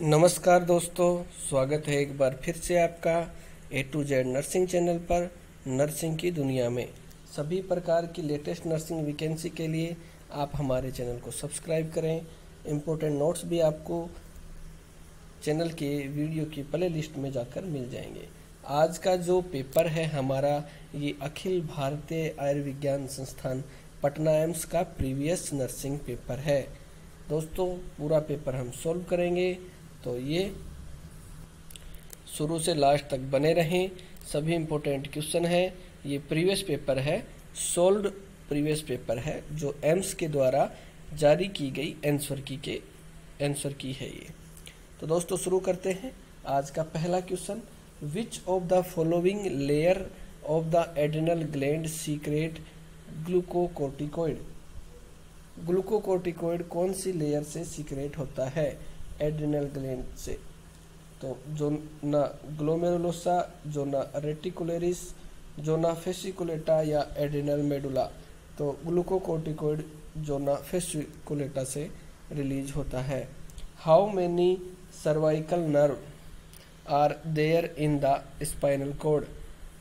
नमस्कार दोस्तों, स्वागत है एक बार फिर से आपका A to Z nursing channel पर। नर्सिंग की दुनिया में सभी प्रकार की लेटेस्ट नर्सिंग वैकेंसी के लिए आप हमारे चैनल को सब्सक्राइब करें। इम्पोर्टेंट नोट्स भी आपको चैनल के वीडियो की प्ले लिस्ट में जाकर मिल जाएंगे। आज का जो पेपर है हमारा, ये अखिल भारतीय आयुर्विज्ञान संस्थान पटना एम्स का प्रीवियस नर्सिंग पेपर है। दोस्तों, पूरा पेपर हम सॉल्व करेंगे, तो ये शुरू से लास्ट तक बने रहें। सभी इम्पोर्टेंट क्वेश्चन है। ये प्रीवियस पेपर है, सोल्व्ड प्रीवियस पेपर है, जो एम्स के द्वारा जारी की गई आंसर की है ये। तो दोस्तों शुरू करते हैं। आज का पहला question, which of the following layer of the adrenal gland secret glucocorticoid. Glucocorticoid कौन सी लेयर से सीक्रेट होता है? एड्रिनल ग्लैंड से। तो zona glomerulosa, zona reticularis, zona fasciculata या एड्रिनल मेडुला। तो ग्लूकोकोर्टिकोइड जोना फेसिकुलेटा से रिलीज होता है। How many cervical nerve are there in the spinal cord.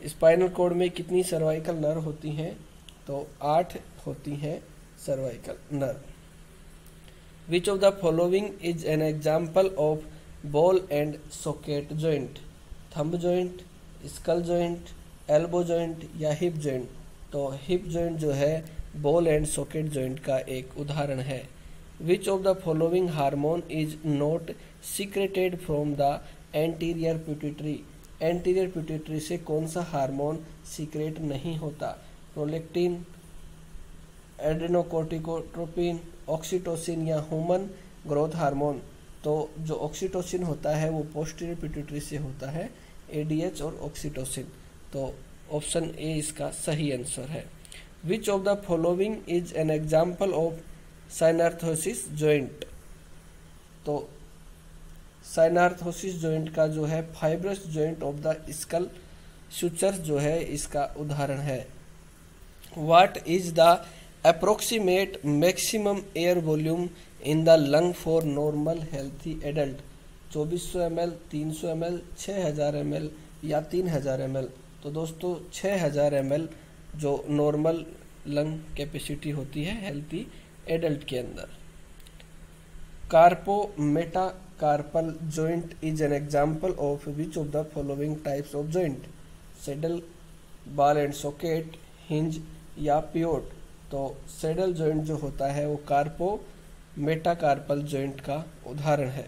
Spinal cord में कितनी सर्वाइकल नर्व होती हैं? तो 8 होती हैं cervical nerve. Which of the following is an example of ball and socket joint? Thumb joint, skull joint, elbow joint या hip joint? तो hip joint जो है ball and socket joint का एक उदाहरण है। Which of the following hormone is not secreted from the anterior pituitary? Anterior pituitary से कौन सा हार्मोन सीक्रेट नहीं होता? प्रोलेक्टिन, एड्रेनोकोर्टिकोट्रोपिन, ऑक्सीटोसिन या ह्यूमन ग्रोथ हार्मोन। तो जो ऑक्सीटोसिन होता है वो पोस्टीरियर पिट्यूटरी से होता है, एडीएच और ऑक्सीटोसिन। तो ऑप्शन ए इसका सही आंसर है। Which of the following is an example of synarthrosis joint. तो साइनार्थोसिस जॉइंट का जो है fibrous joint of the skull sutures जो है इसका उदाहरण है। What is the approximate maximum air volume in the lung for normal healthy adult? 2400 ml, 300 ml, 6000 ml या 3000 ml। तो दोस्तों 6000 ml जो नॉर्मल लंग कैपेसिटी होती है हेल्थी एडल्ट के अंदर। Carpometacarpal joint is an example of which of the following types of joint? Saddle, ball and socket, hinge या pivot. तो सेडल जॉइंट जो होता है वो कार्पो मेटाकार्पल जॉइंट का उदाहरण है।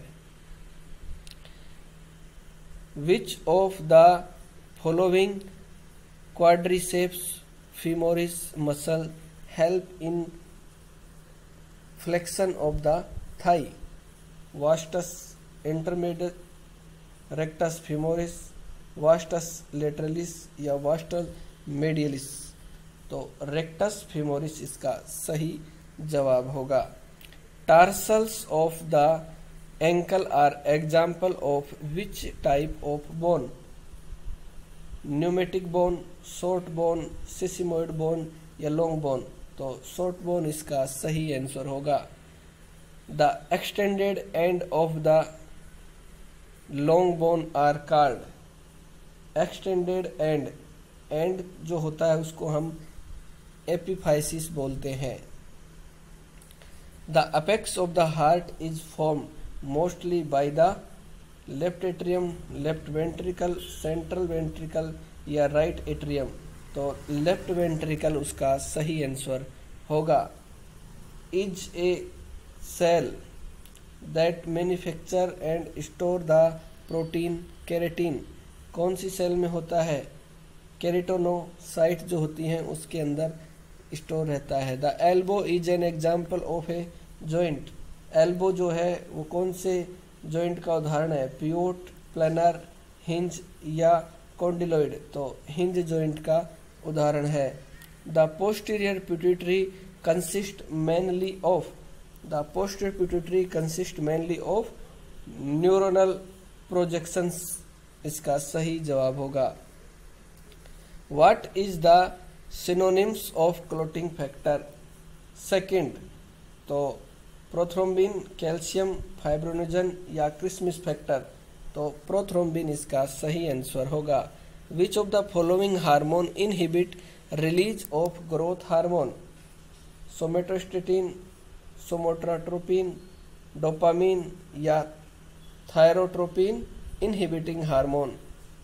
Which of the following quadriceps femoris muscle help in flexion of the thigh? Vastus intermediate, rectus femoris, vastus lateralis या वास्टस मेडियलिस। तो रेक्टस फीमोरिस इसका सही जवाब होगा। Tarsals of the ankle are example of which type of bone? Pneumatic bone, short bone, sesamoid bone या long bone. तो short bone इसका सही आंसर होगा। The extended end of the long bone are called. Extended and जो होता है उसको हम एपिफाइसिस बोलते हैं। The apex of the heart is form mostly by the left atrium, left ventricle, central ventricle या राइट एट्रियम। तो लेफ्ट वेंट्रिकल उसका सही आंसर होगा। Is a cell that manufacture and store the protein keratin. कौन सी cell में होता है? केराटिनोसाइट जो होती हैं उसके अंदर स्टोर रहता है। The elbow is an example of a joint. Elbow जो है वो कौन से जॉइंट का उदाहरण है? पिवोट, प्लानर, हिंज या कॉन्डिलॉइड। तो हिंज जॉइंट का उदाहरण है। The posterior pituitary consist mainly of. The posterior pituitary consist mainly of neuronal projections. इसका सही जवाब होगा। What is the synonyms of clotting factor? Second. तो प्रोथ्रोम्बिन, कैल्शियम, फाइब्रोनोजन या क्रिसमस फैक्टर, तो प्रोथ्रोम्बिन इसका सही आंसर होगा। Which of the following hormone inhibit release of growth hormone? Somatostatin, somatotropin, dopamine या थायरोट्रोपिन इनहिबिटिंग हार्मोन,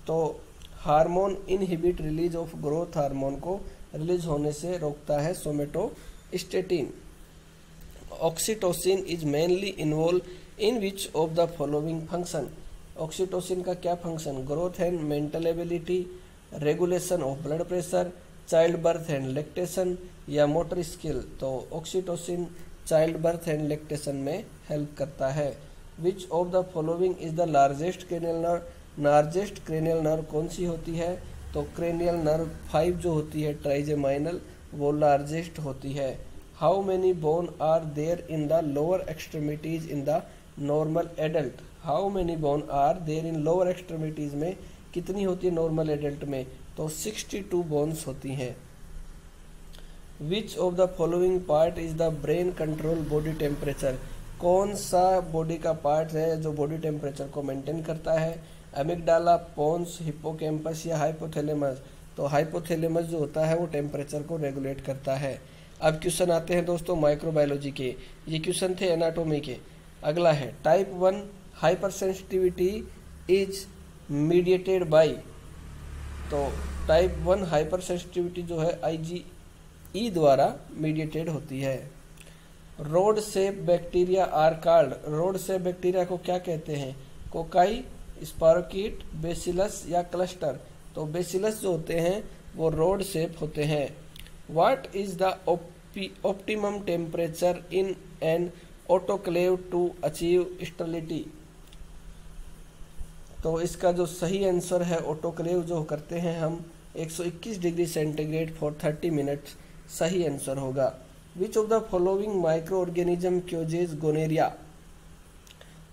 तो hormone inhibit release of growth hormone को release होने से रोकता है somatostatin. Oxytocin is mainly involved in which of the following function? Oxytocin का क्या function? Growth and mental ability, regulation of blood pressure, child birth and lactation या motor skill, तो oxytocin child birth and lactation में help करता है। Which of the following is the largest cranial nerve? Largest cranial nerve कौन सी होती है? तो क्रेनियल नर्व 5 जो होती है ट्राइजेमाइनल, वो लार्जेस्ट होती है। How many bone are there in the lower extremities in the normal adult? How many bone are there in lower extremities में कितनी होती है नॉर्मल एडल्ट में? तो 62 बोन्स होती हैं। विच of the following part is the brain control body temperature? कौन सा बॉडी का पार्ट है जो बॉडी टेम्परेचर को मेंटेन करता है? एमिगडाला, पोन्स, हिप्पोकैम्पस या हाइपोथैलेमस, तो हाइपोथैलेमस जो होता है वो टेम्परेचर को रेगुलेट करता है। अब क्वेश्चन आते हैं दोस्तों माइक्रोबायोलॉजी के, ये क्वेश्चन थे एनाटॉमी के। अगला है type 1 hypersensitivity is mediated by, तो टाइप 1 हाइपर सेंसिटिविटी जो है IgE द्वारा मीडिएटेड होती है। Rod shape bacteria are called, rod shape bacteria को क्या कहते हैं? कोकाई, स्पारोकीट, बेसिलस या क्लस्टर, तो बेसिलस जो होते हैं वो रोड शेप होते हैं। What is the optimum temperature in an autoclave to achieve sterility? तो इसका जो सही आंसर है ऑटोक्लेव जो करते हैं हम 121 डिग्री सेंटीग्रेड फॉर 30 मिनट्स, सही आंसर होगा। Which of the following micro organism causes gonorrhoea?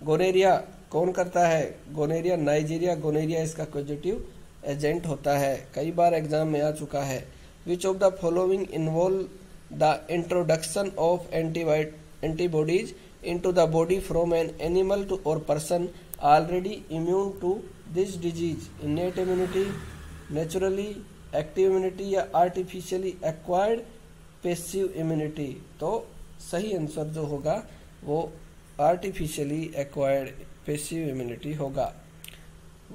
Gonorrhoea कौन करता है? गोनेरिया नाइजीरिया गोनेरिया इसका क्योजेटिव एजेंट होता है, कई बार एग्जाम में आ चुका है। Which of the following involve the introduction of antibodies into the body from an animal to और person already immune to this disease? Innate immunity, naturally active immunity या आर्टिफिशियली एक्वायर्ड पैसिव इम्यूनिटी, तो सही answer जो होगा वो artificially acquired passive immunity होगा।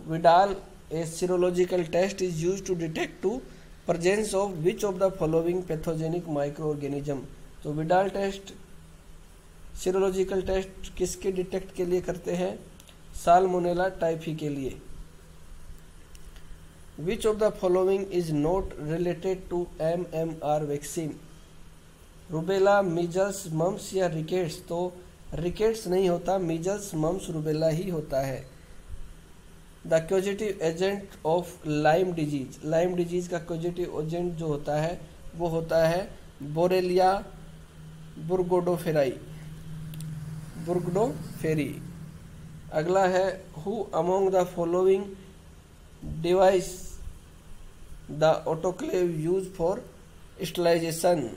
Widal a serological test is used to detect the presence of which of the following pathogenic micro organism? तो Widal test serological test किसके detect के लिए करते हैं? साल्मोनेला टाइफी के लिए। Which of the following is not related to MMR vaccine? Rubella, measles, mumps या rickets, तो रिकेट्स नहीं होता, मीजल्स, मम्स, रूबेला ही होता है। The causative agent of Lyme disease, Lyme disease का क्योजेटिव एजेंट जो होता है वो होता है बोरेलिया बुर्गोडोफेराई, बुर्गोडोफेरी। अगला है who among the following device the autoclave use for sterilization?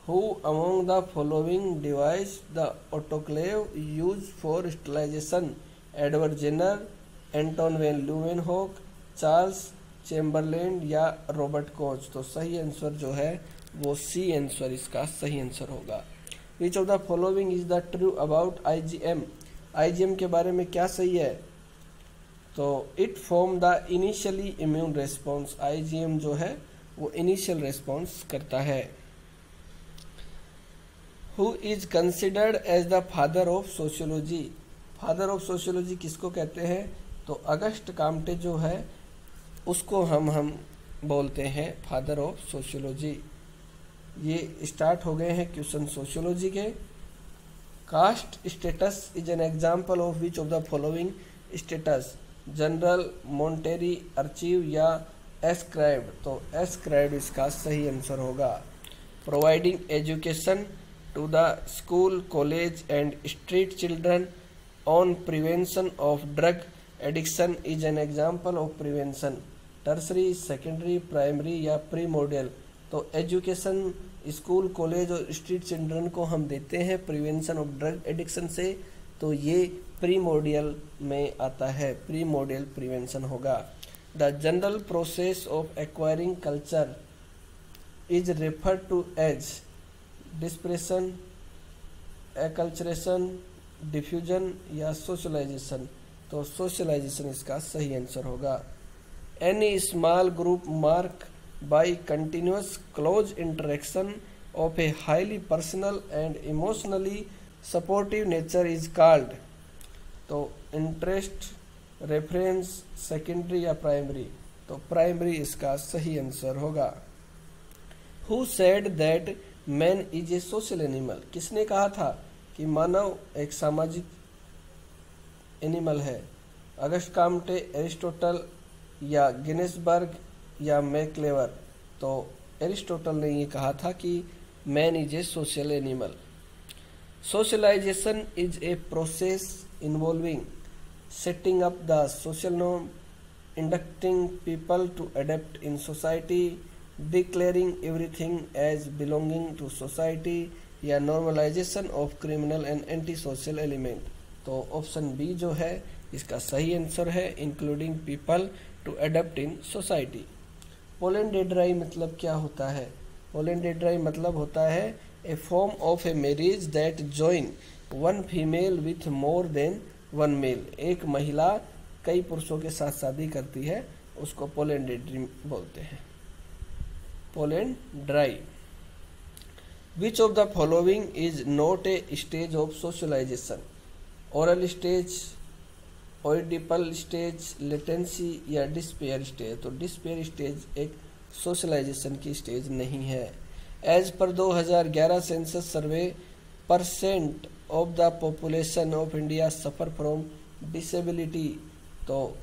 Who among the following device the autoclave used for sterilization? Edward Jenner, Anton van Leeuwenhoek, Charles Chamberland या Robert Koch, तो सही answer जो है वो C answer इसका सही answer होगा। Which of the following is the true about IgM? IgM के बारे में क्या सही है? तो it form the initially immune response, IgM जो है वो इनिशियल रेस्पॉन्स करता है। Who is considered as the father of sociology? Father of sociology किसको कहते हैं? तो अगस्ट काम्टे जो है उसको हम बोलते हैं फादर ऑफ सोशियोलॉजी। ये स्टार्ट हो गए हैं क्वेश्चन सोशियोलॉजी के। Caste status is an example of which of the following status? General, monetary, अर्चीव या एस्क्राइब्ड, तो एस्क्राइब्ड इसका सही आंसर होगा। Providing education to the school, college and street children on prevention of drug addiction is an example of prevention. Tertiary, secondary, primary या primordial, तो education school, college और street children को हम देते हैं प्रिवेंशन ऑफ ड्रग एडिक्शन से, तो ये प्रीमोडियल में आता है, प्रीमोडियल प्रिवेंशन होगा। The general process of acquiring culture is referred to as dispersion, acculturation, diffusion या सोशलाइजेशन, तो सोशलाइजेशन इसका सही आंसर होगा। Any small group mark by continuous close interaction of a highly personal and emotionally supportive nature is called, तो interest, reference, secondary या primary, तो primary इसका सही आंसर होगा। Who said that man is a social animal, किसने कहा था कि मानव एक सामाजिक एनिमल है? अगस्ट काम्टे, एरिस्टोटल या गिनेसबर्ग या मैक्लेवर, तो एरिस्टोटल ने ये कहा था कि man is a social animal. Socialization is a process involving setting up the social norm, inducting people to adapt in society, declaring everything as belonging to society या normalization of criminal and antisocial element, तो option B जो है इसका सही answer है, including people to adapt in society. Polyandry मतलब क्या होता है? पोलेंडेड्राई मतलब होता है a form of a marriage that join one female with more than one male, एक महिला कई पुरुषों के साथ शादी करती है, उसको पोलेंडेड्री बोलते हैं, polyandry. Which of the following is not a stage of socialization? Oral stage, Oedipal stage, latency या डिस्पेयर स्टेज, तो डिस्पेयर स्टेज एक सोशलाइजेशन की स्टेज नहीं है। As per 2011 census survey, percent of the population of India suffer from disability, तो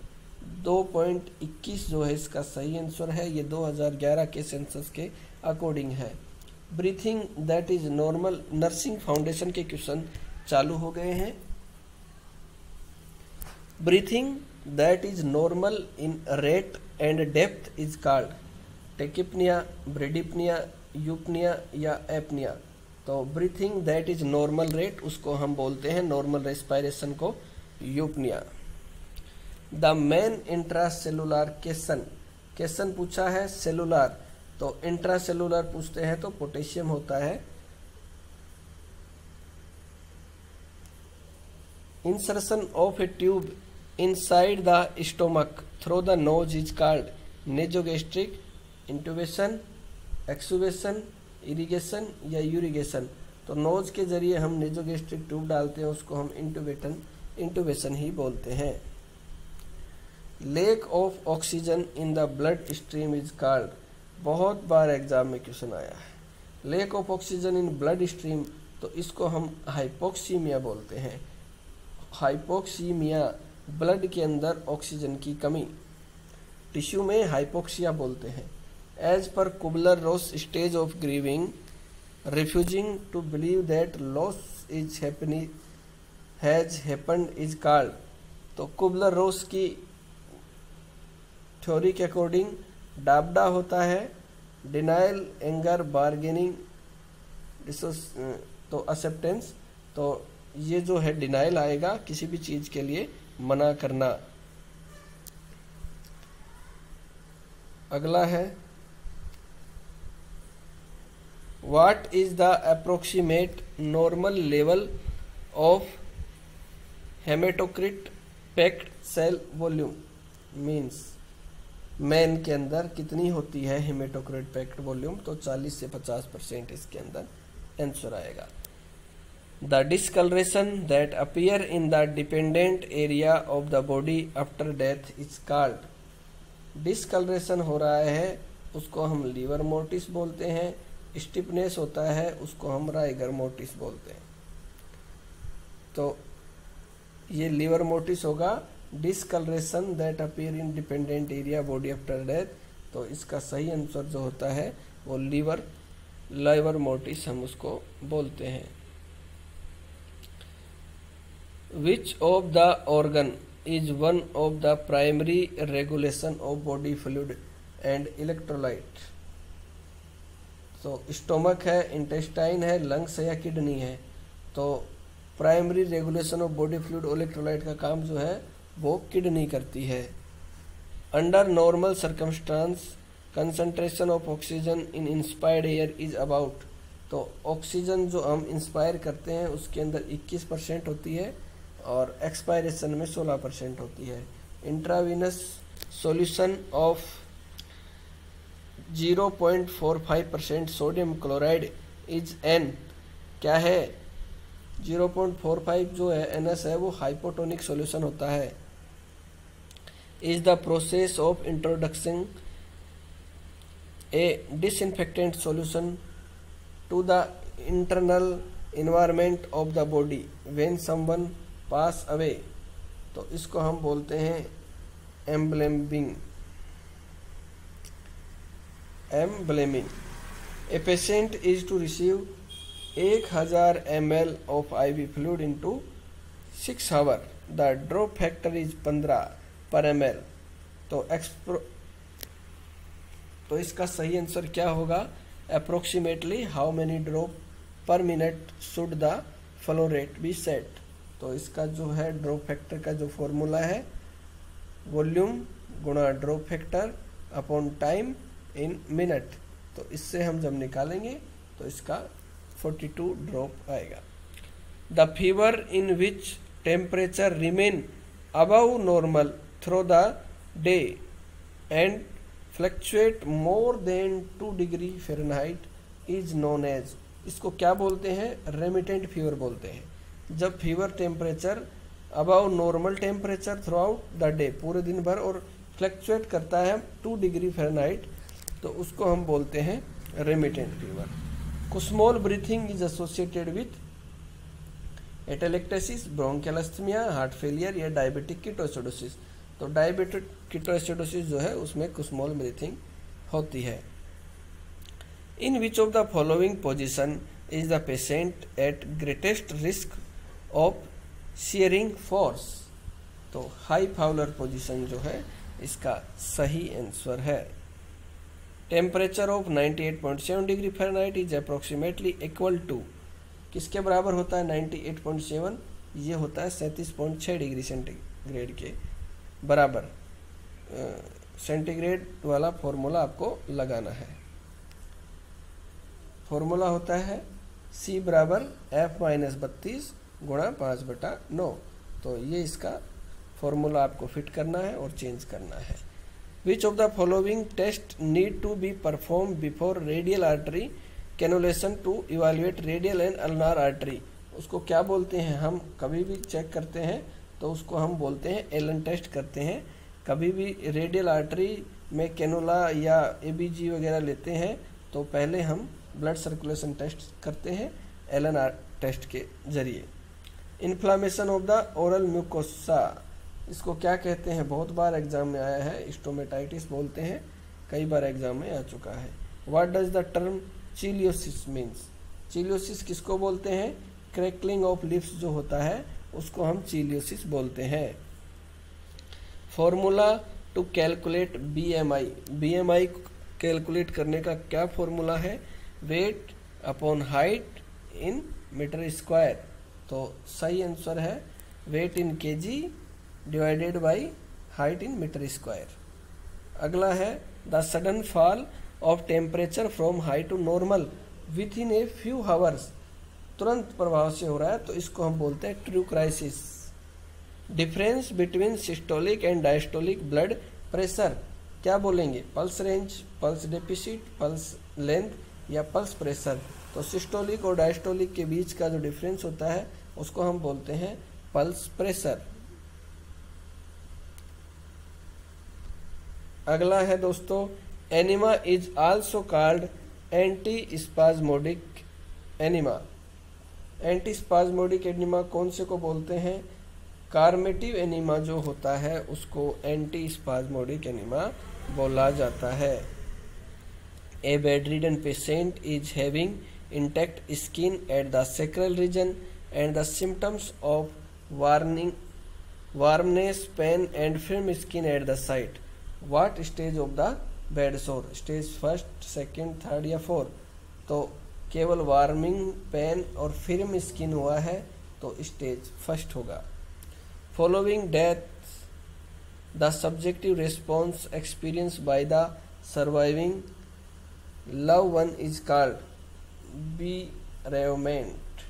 2.21 जो है इसका सही आंसर है, ये 2011 के सेंसस के अकॉर्डिंग है। Breathing that is normal, nursing foundation के क्वेश्चन चालू हो गए हैं। Breathing that is normal in rate and depth is called tachypnoea, bradypnoea, eupnoea या एपनिया, तो breathing that is normal rate उसको हम बोलते हैं, नॉर्मल रेस्पिरेशन को eupnoea. The main intracellular question पूछा है सेलुलर, तो इंट्रासेलुलर पूछते हैं तो पोटेशियम होता है। Insertion of a tube inside the stomach through the nose is called nasogastric, intubation, extubation, irrigation या यूरिगेशन, तो नोज के जरिए हम नेजोगैस्ट्रिक ट्यूब डालते हैं, उसको हम इंट्यूबेशन ही बोलते हैं। Lake of oxygen in the blood stream is called, बहुत बार एग्जाम में क्वेश्चन आया है। Lake of oxygen in blood stream, तो इसको हम हाइपोक्सीमिया बोलते हैं। हाइपोक्सीमिया ब्लड के अंदर ऑक्सीजन की कमी, टिश्यू में हाइपोक्सिया बोलते हैं। As per Kubler-Ross stage of grieving, refusing to believe that loss is has happened is called, तो कुबलर-रोस की थ्योरी के अकॉर्डिंग डाबडा होता है, डिनाइल, एंगर, बार्गेनिंग, तो एक्सेप्टेंस, तो ये जो है डिनाइल आएगा, किसी भी चीज के लिए मना करना। अगला है What is the approximate normal level of hematocrit packed cell volume? Means man के अंदर कितनी होती है हेमेटोक्रिट पैक्ड वॉल्यूम, तो 40 से 50% इसके अंदर आंसर आएगा। The discoloration that appear in the dependent area of the body after death is called, discoloration हो रहा है उसको हम लीवर मोर्टिस बोलते हैं, स्टिफनेस होता है उसको हम राइगर मोर्टिस बोलते हैं, तो ये लीवर मोर्टिस होगा। Discoloration that appear in dependent area body after death, तो इसका सही आंसर जो होता है वो लीवर मोर्टिस हम उसको बोलते हैं। विच of the organ is one of the primary regulation of body fluid and electrolyte, तो स्टोमक है, इंटेस्टाइन है, लंग्स है या किडनी है। तो primary regulation of body fluid electrolyte का काम जो है वो किडनी करती है। Under normal circumstance concentration of oxygen in inspired air is about. तो ऑक्सीजन जो हम इंस्पायर करते हैं उसके अंदर 21% होती है और एक्सपायरेशन में 16% होती है। Intravenous solution of 0.45% sodium chloride is an, क्या है 0.45 जो है NS है वो हाइपोटोनिक सॉल्यूशन होता है। Is the process of introduction a disinfectant solution to the internal environment of the body when someone pass away. तो इसको हम बोलते हैं embalming. A patient is to receive 1000 ml of IV fluid into 6 hours. The drop factor is 15 per ml. तो इसका सही answer क्या होगा? Approximately how many drop per minute should the flow rate be set. तो इसका जो है drop factor का जो फॉर्मूला है वॉल्यूम गुणा drop factor upon time in minute. तो इससे हम जब निकालेंगे तो इसका 42 ड्रॉप आएगा। The fever in which temperature remain above normal through the day and fluctuate more than 2 degree Fahrenheit is known as. इसको क्या बोलते हैं? रेमिटेंट फीवर बोलते हैं। जब fever temperature above normal temperature throughout the day, पूरे दिन भर, और फ्लक्चुएट करता है 2 डिग्री फ़ारेनहाइट, तो उसको हम बोलते हैं remittent fever. Kussmaul breathing is associated with atelectasis, bronchial asthma, heart failure या डायबिटिक कीटोएसिडोसिस। तो डायबिटिक कीटोएसिडोसिस जो है उसमें कुस्मोल ब्रीथिंग होती है। In which of the following position is the patient at greatest risk of shearing force. तो high Fowler position जो है इसका सही आंसर है। Temperature of 98.7 degree Fahrenheit is approximately equal to, किसके बराबर होता है 98.7? ये होता है 37.6 डिग्री सेंटीग्रेड के बराबर। सेंटीग्रेड वाला फॉर्मूला आपको लगाना है। फॉर्मूला होता है C बराबर F-32 गुणा 5/9। तो ये इसका फॉर्मूला आपको फिट करना है और चेंज करना है। Which of the following test need to be performed before radial artery cannulation to evaluate radial and ulnar artery? उसको क्या बोलते हैं? हम कभी भी चेक करते हैं तो उसको हम बोलते हैं एलन टेस्ट करते हैं। कभी भी रेडियल आर्टरी में कैनुला या ABG वगैरह लेते हैं तो पहले हम ब्लड सर्कुलेशन टेस्ट करते हैं एलन टेस्ट के जरिए। Inflammation of the oral mucosa, इसको क्या कहते हैं? बहुत बार एग्जाम में आया है, स्टोमेटाइटिस बोलते हैं, कई बार एग्जाम में आ चुका है। What does the term cheilosis means? Cheilosis किसको बोलते हैं? क्रैकलिंग ऑफ लिप्स जो होता है उसको हम चिलियोसिस बोलते हैं। Formula to calculate BMI, BMI calculate करने का क्या फॉर्मूला है? Weight upon height in meter square. तो सही आंसर है weight in kg divided by height in meter square. अगला है the sudden fall of temperature from high to normal within a few hours, तुरंत प्रभाव से हो रहा है, तो इसको हम बोलते हैं true crisis. Difference between systolic and diastolic blood pressure, क्या बोलेंगे? Pulse range, pulse deficit, pulse length या पल्स प्रेशर। तो सिस्टोलिक और डायस्टोलिक के बीच का जो डिफरेंस होता है उसको हम बोलते हैं पल्स प्रेशर। अगला है दोस्तों, enema is also called anti spasmodic enema. Anti spasmodic enema कौन से को बोलते हैं? कार्मेटिव एनिमा जो होता है उसको एंटी स्पाज्मोडिक एनिमा बोला जाता है। A bedridden patient is having intact skin at the sacral region and the symptoms of warmness, pain and firm skin at the site. What stage of the bed sore? Stage 1st, 2nd, 3rd या 4th? तो केवल warming pain और firm skin हुआ है तो stage first होगा। Following death the subjective response experience by the surviving love one is called bereavement।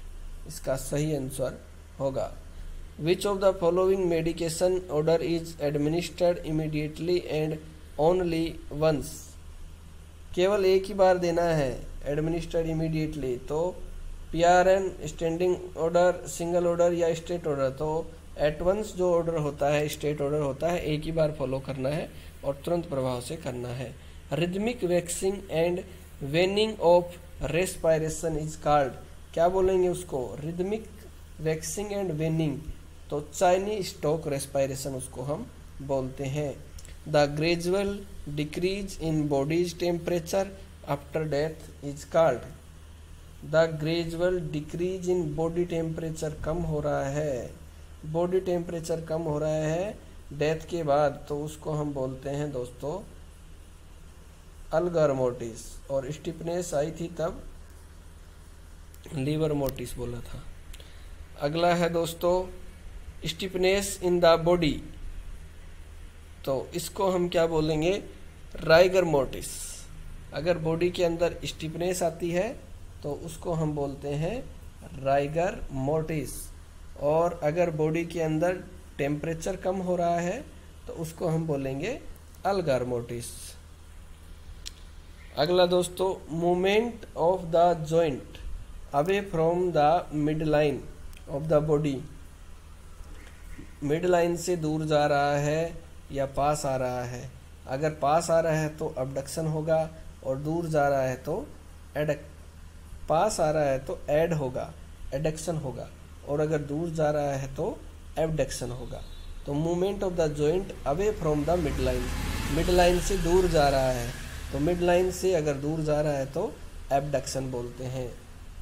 इसका सही आंसर होगा। Which of the following medication order is administered immediately and only once. केवल एक ही बार देना है, एडमिनिस्टर्ड इमीडिएटली। तो PRN standing order, single order या स्टेट ऑर्डर। तो एट वंस जो ऑर्डर होता है, स्टेट ऑर्डर होता है, एक ही बार फॉलो करना है और तुरंत प्रभाव से करना है। Rhythmic waxing and waning of respiration is called. क्या बोलेंगे उसको? Rhythmic waxing and waning. तो चाइनीज स्टॉक रेस्पायरेशन उसको हम बोलते हैं। The gradual decrease in bodies temperature after death is called. The gradual decrease in body temperature, कम हो रहा है, बॉडी टेम्परेचर कम हो रहा है डेथ के बाद, तो उसको हम बोलते हैं दोस्तों अल्गर मोर्टिस। और स्टिफनेस आई थी तब लीवर मोर्टिस बोला था। अगला है दोस्तों स्टिफनेस इन द बॉडी, तो इसको हम क्या बोलेंगे? Rigor mortis. अगर बॉडी के अंदर स्टिफनेस आती है तो उसको हम बोलते हैं राइगर मोर्टिस। और अगर बॉडी के अंदर टेम्परेचर कम हो रहा है तो उसको हम बोलेंगे अल्गर मोर्टिस। अगला दोस्तों movement of the joint away from the mid line of the body. Mid line से दूर जा रहा है या पास आ रहा है? अगर पास आ रहा है तो अबडक्शन होगा और दूर जा रहा है तो पास आ रहा है तो एड होगा, एडक्शन होगा। और अगर दूर जा रहा है तो एबडक्शन होगा। तो movement of the joint away from the mid line, mid line से दूर जा रहा है तो मिड लाइन से अगर दूर जा रहा है तो एबडक्शन बोलते हैं।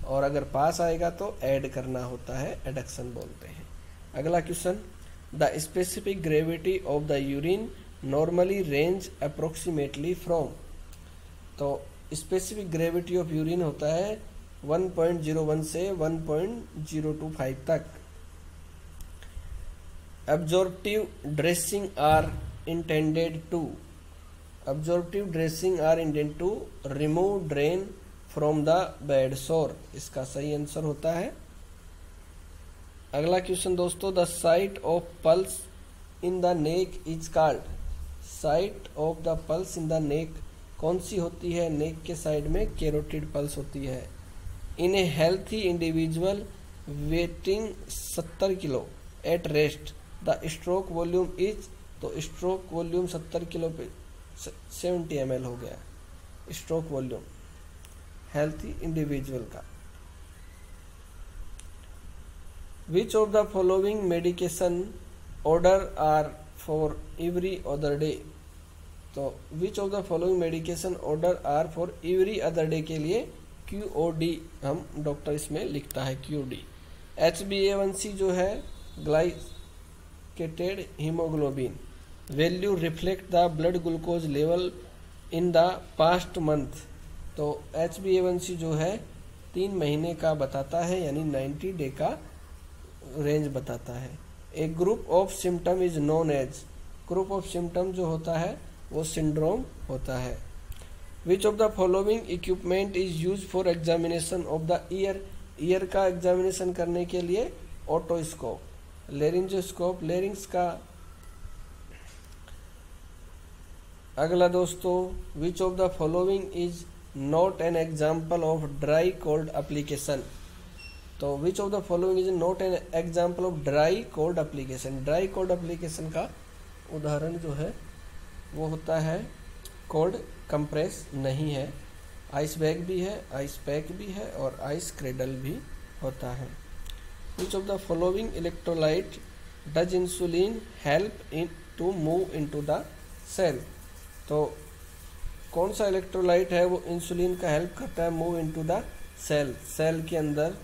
और अगर पास आएगा तो ऐड करना होता है, एडक्शन बोलते हैं। अगला question, the specific gravity of the urine normally range approximately from. तो स्पेसिफिक ग्रेविटी ऑफ यूरिन होता है 1.01 से 1.025 तक। Absorptive dressing are intended to, absorptive dressing are intended to remove drain from the bed sore. इसका सही answer होता है। अगला क्वेश्चन दोस्तों, the site of pulse in the neck is called. Site of the pulse in the neck कौन सी होती है? नेक के साइड में कैरोटिड पल्स होती है। In a healthy individual weighing 70 kilo at rest the stroke volume is. तो stroke volume 70 kilo पे 70 ml हो गया स्ट्रोक वॉल्यूम हेल्थी इंडिविजुअल का। Which of the following medication order are for every other day. तो which of the following medication order are for every other day के लिए QOD हम doctor इसमें लिखता है QOD। HbA1c जो है glycated haemoglobin value reflect the blood glucose level in the past month. तो HbA1c जो है 3 महीने का बताता है, यानी 90 डे का रेंज बताता है। A group of symptom is known as, group of symptom जो होता है वो सिंड्रोम होता है। Which of the following equipment is use for examination of the ear. Ear का एग्जामिनेशन करने के लिए ऑटोस्कोप, लेरिंजोस्कोप, लेरिंग्स का। अगला दोस्तों, which of the following is not an example of dry cold application. तो which of the following is not an example of dry cold application. Dry cold application का उदाहरण जो है वो होता है कोल्ड कंप्रेस नहीं है, आइस बैग भी है, आइस पैक भी है और आइस क्रेडल भी होता है। Which of the following electrolyte does insulin help in to move into the cell. तो कौन सा इलेक्ट्रोलाइट है वो इंसुलिन का हेल्प करता है move into the cell. Cell के अंदर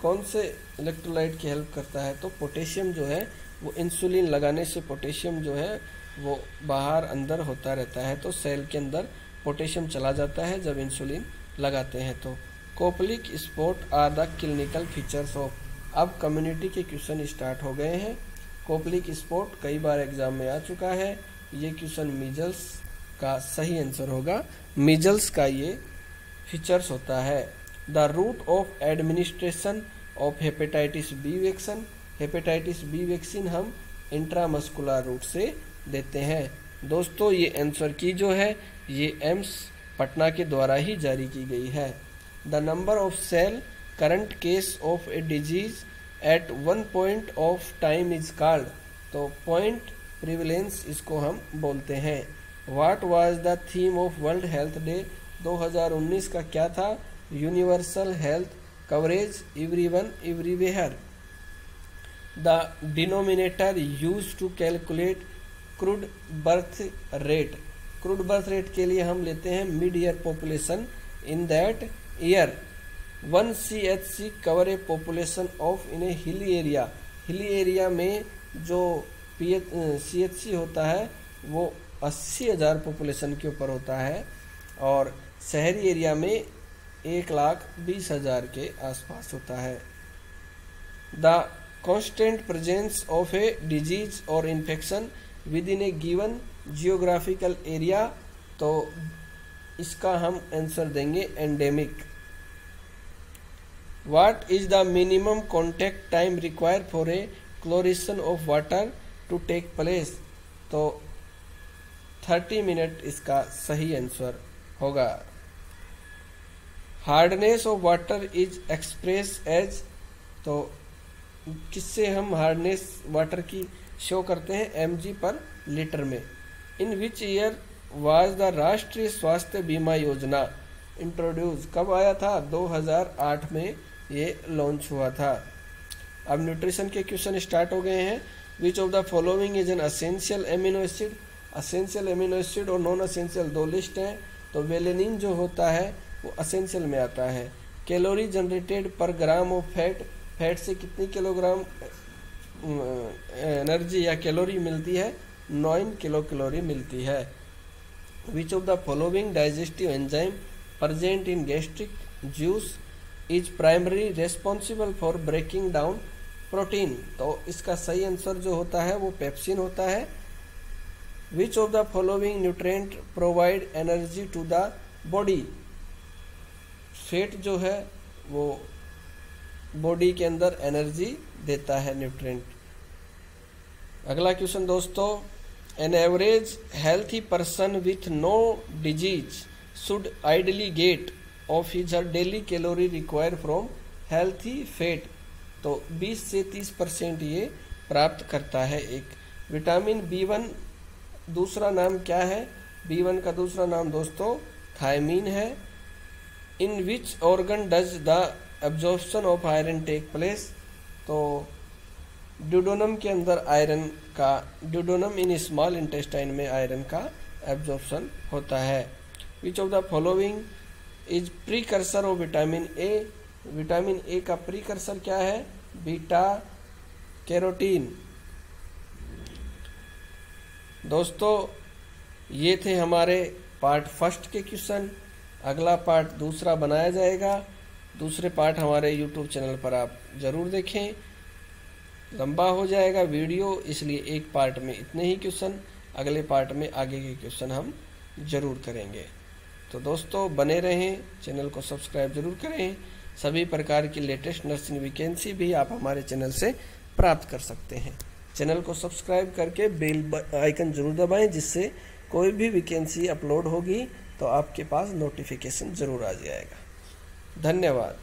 कौन से इलेक्ट्रोलाइट की हेल्प करता है? तो पोटेशियम जो है वो इंसुलिन लगाने से पोटेशियम जो है वो बाहर अंदर होता रहता है, तो सेल के अंदर पोटेशियम चला जाता है जब इंसुलिन लगाते हैं। तो Koplik spot are the clinical features of. अब कम्युनिटी के क्वेश्चन स्टार्ट हो गए हैं। कोपलिक स्पॉट कई बार एग्जाम में आ चुका है। ये क्वेश्चन मीजल्स का सही आंसर होगा। मीजल्स का ये फीचर्स होता है। The route of administration of hepatitis B vaccine. Hepatitis B vaccine हम इंट्रामस्कुलर रूट से देते हैं। दोस्तों ये आंसर की जो है ये एम्स पटना के द्वारा ही जारी की गई है। The number of cell current case of a disease at one point of time is called. तो पॉइंट प्रिविलेंस इसको हम बोलते हैं। What was the theme of world health day 2019 का क्या था? Universal health coverage, everyone everywhere. The denominator use to calculate crude birth rate. Crude birth rate के लिए हम लेते हैं mid year population in that year. 1 CHC cover A population of in A hilly area. Hilly area में जो CHC होता है वो 80,000 पॉपुलेशन के ऊपर होता है और शहरी एरिया में 1,20,000 के आसपास होता है। The constant presence of a disease or infection within a given geographical area। तो इसका हम आंसर देंगे endemic. What is the minimum contact time required for a chlorination of water to take place? तो 30 मिनट इसका सही answer होगा। Hardness of water is express as. तो किससे हम हार्डनेस वाटर की शो करते हैं? mg पर लीटर में। इन विच ईयर वाज द राष्ट्रीय स्वास्थ्य बीमा योजना इंट्रोड्यूस? कब आया था? 2008 में ये लॉन्च हुआ था। अब न्यूट्रिशन के क्वेश्चन स्टार्ट हो गए हैं। विच of the following is N essential amino acid? Essential amino acid और नॉन असेंशियल दो लिस्ट हैं। तो वेलेनिन जो होता है वो असेंशियल में आता है। कैलोरी जनरेटेड पर ग्राम ऑफ फैट। फैट से कितनी किलोग्राम एनर्जी या कैलोरी मिलती है? 9 किलो कैलोरी मिलती है। Which of the following digestive enzyme present in gastric juice is primary responsible for breaking down protein? तो इसका सही आंसर जो होता है वो पेप्सिन होता है। Which of the following nutrient provide energy to the body? Fat जो है वो बॉडी के अंदर एनर्जी देता है न्यूट्रिएंट। अगला क्वेश्चन दोस्तों, an average healthy person with no disease should ideally get of his her daily calorie require from healthy fat. तो 20 से 30% ये प्राप्त करता है। एक विटामिन B1 दूसरा नाम क्या है? B1 का दूसरा नाम दोस्तों थायमीन है। In which organ does the absorption of iron take place? तो ड्यूडोनम के अंदर आयरन का, ड्यूडोनम इन स्मॉल इंटेस्टाइन में आयरन का एब्जॉर्प्शन होता है। Which of the following is precursor of vitamin A? Vitamin A का प्रीकर्सर क्या है? Beta carotene. दोस्तों ये थे हमारे पार्ट फर्स्ट के क्वेश्चन। अगला पार्ट दूसरा बनाया जाएगा। दूसरे पार्ट हमारे यूट्यूब चैनल पर आप ज़रूर देखें। लंबा हो जाएगा वीडियो, इसलिए एक पार्ट में इतने ही क्वेश्चन, अगले पार्ट में आगे के क्वेश्चन हम ज़रूर करेंगे। तो दोस्तों बने रहें, चैनल को सब्सक्राइब जरूर करें। सभी प्रकार की लेटेस्ट नर्सिंग वैकेंसी भी आप हमारे चैनल से प्राप्त कर सकते हैं। चैनल को सब्सक्राइब करके बेल आइकन जरूर दबाएं, जिससे कोई भी वैकेंसी अपलोड होगी तो आपके पास नोटिफिकेशन जरूर आ जाएगा। धन्यवाद।